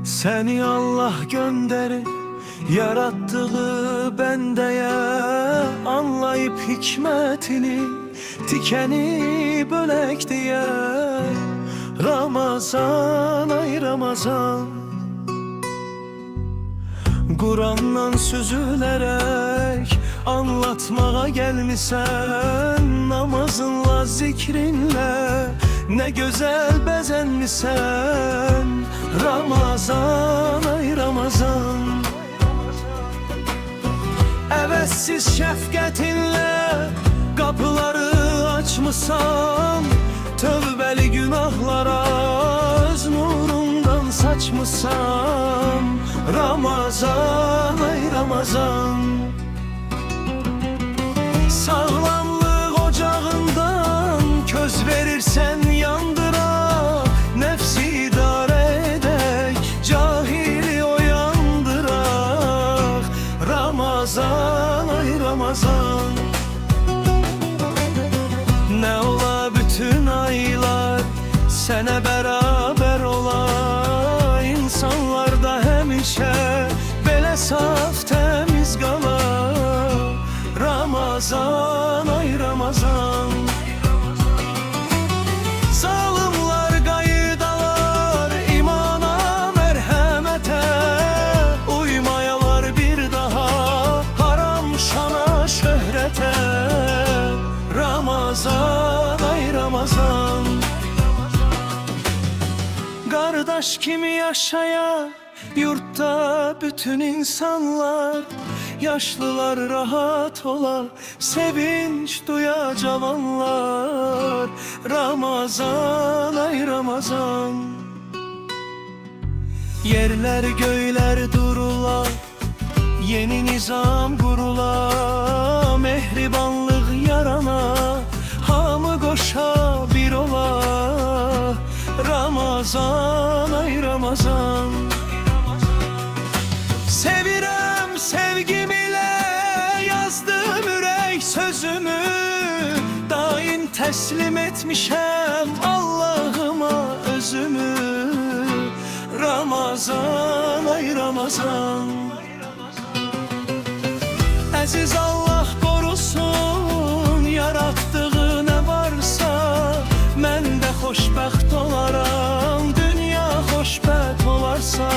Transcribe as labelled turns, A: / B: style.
A: Seni Allah gönderip yarattığı bendeye, anlayıp hikmetini dikeni bölek diye. Ramazan ay Ramazan, Kur'an'dan süzülerek anlatmaya gelmişsen. Namazınla zikrinle ne güzel bezenmişsen. Ramazan ay Ramazan, əvəzsiz şəfqətinlə qapıları açmışsan. Tövbəli günahlara öz nurundan saçmışsan. Ramazan ay Ramazan, sağlamlıq ocağından köz verirsən yandıra. Nefsi idarə edək, cahili oyandıraq. Ramazan ay Ramazan, nə ola bütün aylar sənə bərabər ola. İnsanlarda həmişə belə saf təmiz qala. Ramazan ay Ramazan, zalimlar qayıdalar imana, mərhəmətə. Uymayalar bir daha haram şana, şöhrətə. Ramazan ay Ramazan, qardaş kimi yaşaya yurtta bütün insanlar. Yaşlılar rahat ola, sevinç duya cavanlar. Ramazan ay Ramazan, yerler göyler durula, yeni nizam kurula. Mehribanlık yarana, hamı koşa bir ola. Ramazan ay Ramazan, sevirəm sevgim ile yazdım ürək sözümü. Daim teslim etmişəm Allah'ıma özümü. Ramazan ay Ramazan, əziz Allah korusun yarattığı ne varsa. Mən də xoşbəxt olaram, dünya xoşbəxt olarsa.